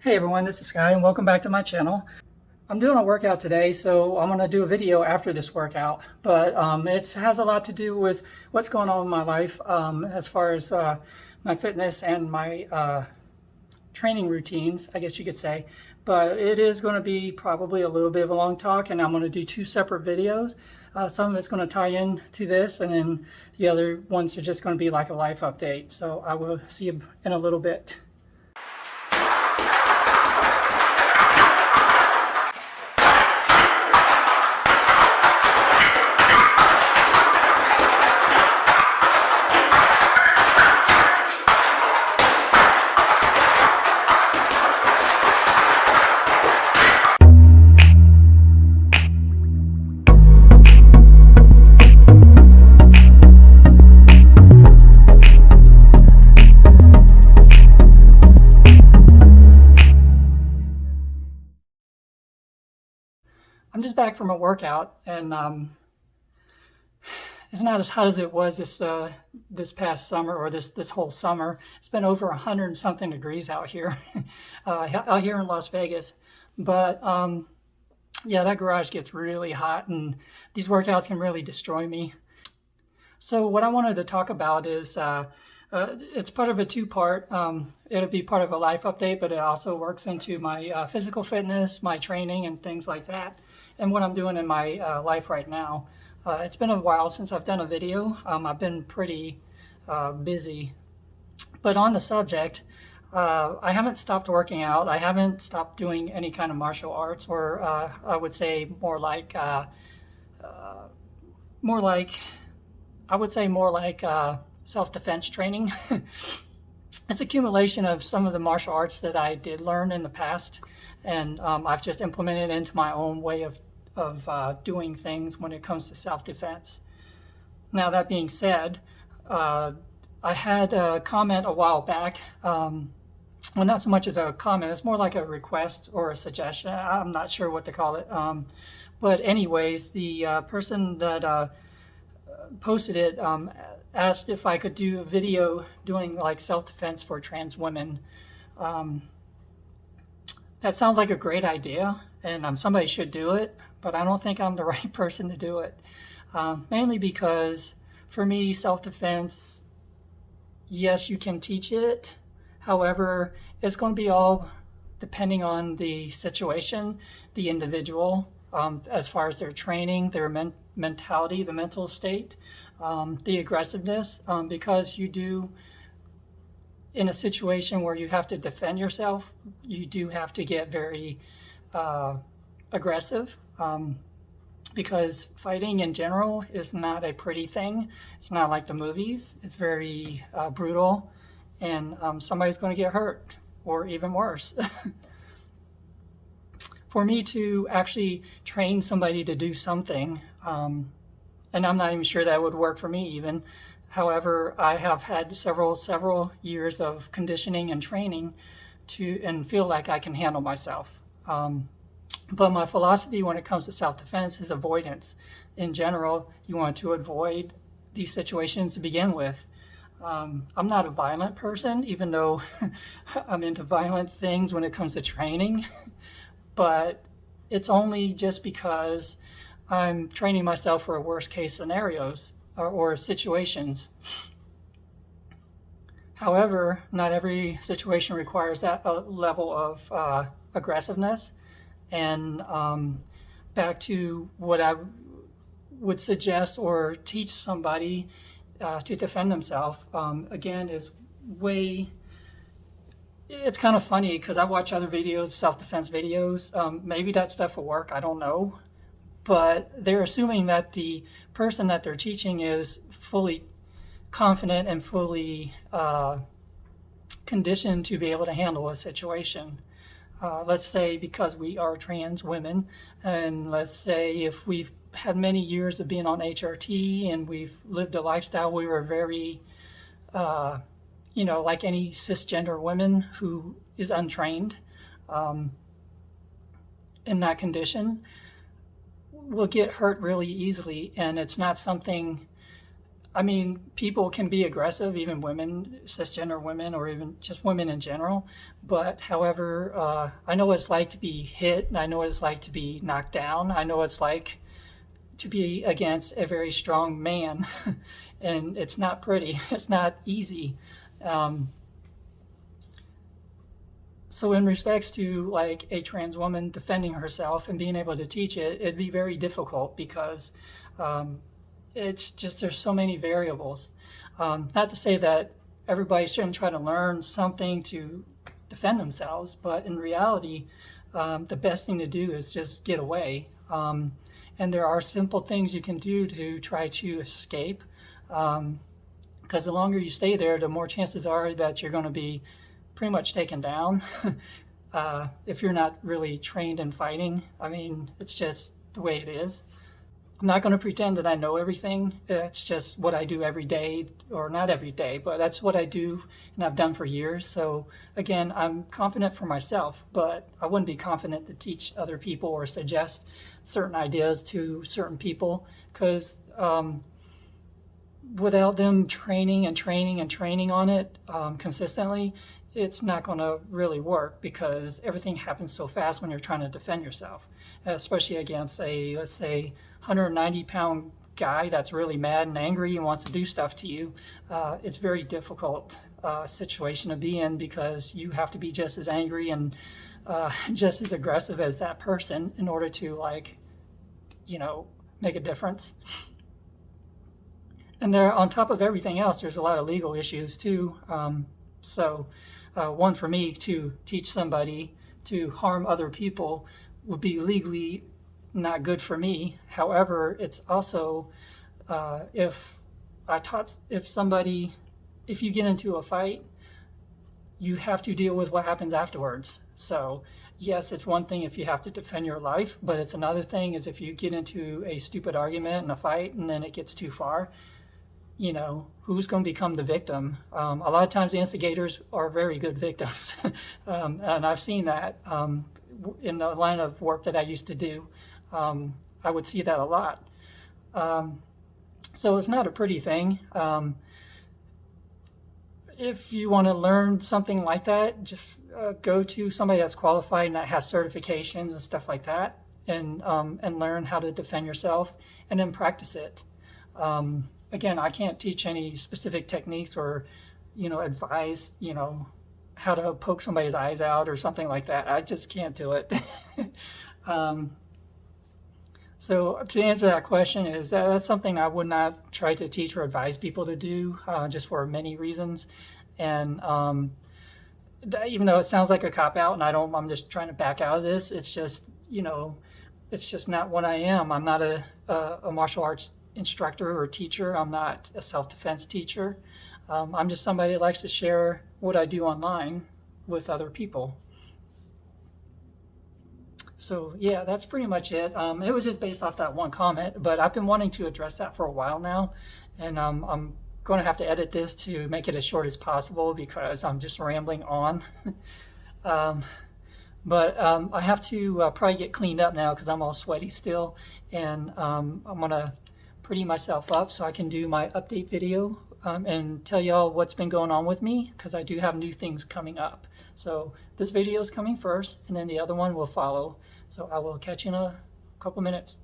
Hey everyone, this is Skye and welcome back to my channel. I'm doing a workout today, so I'm going to do a video after this workout, but it has a lot to do with what's going on in my life as far as my fitness and my training routines, I guess you could say. But it is going to be probably a little bit of a long talk, and I'm going to do two separate videos. Some of it's going to tie in to this, and then the other ones are just going to be like a life update. So I will see you in a little bit. I'm just back from a workout, and it's not as hot as it was this past summer, or this whole summer. It's been over 100 and something degrees out here, out here in Las Vegas. But yeah, that garage gets really hot, and these workouts can really destroy me. So what I wanted to talk about is it's part of a two-part. It'll be part of a life update, but it also works into my physical fitness, my training, and things like that, and what I'm doing in my life right now. It's been a while since I've done a video. I've been pretty busy. But on the subject, I haven't stopped working out. I haven't stopped doing any kind of martial arts, or I would say more like self-defense training. It's accumulation of some of the martial arts that I did learn in the past, and I've just implemented into my own way of doing things when it comes to self-defense. Now, that being said, I had a comment a while back. Well, not so much as a comment, it's more like a request or a suggestion. I'm not sure what to call it. But anyways, the person that posted it asked if I could do a video doing like self-defense for trans women. That sounds like a great idea, and somebody should do it, but I don't think I'm the right person to do it. Mainly because for me, self-defense, yes, you can teach it. However, it's going to be all depending on the situation, the individual, as far as their training, their mentality, the mental state, the aggressiveness, because you do, in a situation where you have to defend yourself, you do have to get very aggressive, because fighting in general is not a pretty thing. It's not like the movies. It's very brutal, and somebody's going to get hurt, or even worse. For me to actually train somebody to do something, and I'm not even sure that would work for me even. However, I have had several years of conditioning and training and feel like I can handle myself. But my philosophy when it comes to self-defense is avoidance. In general, you want to avoid these situations to begin with. I'm not a violent person, even though I'm into violent things when it comes to training. But it's only just because I'm training myself for worst case scenarios or situations. However, not every situation requires that level of aggressiveness. And back to what I would suggest or teach somebody to defend themselves, again, is it's kind of funny because I watch other videos, self-defense videos. Maybe that stuff will work, I don't know. But they're assuming that the person that they're teaching is fully confident and fully conditioned to be able to handle a situation. Let's say because we are trans women, and let's say if we've had many years of being on HRT and we've lived a lifestyle, we were very, like any cisgender woman who is untrained in that condition, will get hurt really easily, and it's not something I mean, people can be aggressive, even women, cisgender women, or even just women in general. But however, I know what it's like to be hit, and I know what it's like to be knocked down. I know what it's like to be against a very strong man, and it's not pretty. It's not easy. Um, so in respects to like a trans woman defending herself and being able to teach it, it'd be very difficult because um, it's just there's so many variables. Not to say that everybody shouldn't try to learn something to defend themselves, but in reality, the best thing to do is just get away. And there are simple things you can do to try to escape. Because the longer you stay there, the more chances are that you're going to be pretty much taken down if you're not really trained in fighting. I mean, it's just the way it is. I'm not going to pretend that I know everything. It's just what I do every day, or not every day, but that's what I do and I've done for years. So again, I'm confident for myself, but I wouldn't be confident to teach other people or suggest certain ideas to certain people because without them training and training and training on it consistently, it's not going to really work because everything happens so fast when you're trying to defend yourself, especially against a, let's say, 190-pound guy that's really mad and angry and wants to do stuff to you. It's a very difficult situation to be in because you have to be just as angry and just as aggressive as that person in order to, like, you know, make a difference. And there, on top of everything else, there's a lot of legal issues too. One, for me to teach somebody to harm other people would be legally not good for me. However, it's also if you get into a fight, you have to deal with what happens afterwards. So yes, it's one thing if you have to defend your life, but it's another thing is if you get into a stupid argument and a fight and then it gets too far, you know, who's going to become the victim? A lot of times the instigators are very good victims. And I've seen that in the line of work that I used to do. I would see that a lot. So it's not a pretty thing. If you want to learn something like that, just go to somebody that's qualified and that has certifications and stuff like that, and learn how to defend yourself, and then practice it. Again, I can't teach any specific techniques or, you know, advise, you know, how to poke somebody's eyes out or something like that. I just can't do it. So to answer that question is that's something I would not try to teach or advise people to do, just for many reasons. And even though it sounds like a cop-out and I'm just trying to back out of this, it's just, you know, it's just not what I am. I'm not a martial arts instructor or teacher. I'm not a self-defense teacher. I'm just somebody that likes to share what I do online with other people. So yeah, that's pretty much it. It was just based off that one comment, but I've been wanting to address that for a while now, and I'm going to have to edit this to make it as short as possible because I'm just rambling on. But I have to probably get cleaned up now because I'm all sweaty still, and I'm going to pretty myself up so I can do my update video and tell y'all what's been going on with me because I do have new things coming up. So this video is coming first and then the other one will follow. So I will catch you in a couple minutes.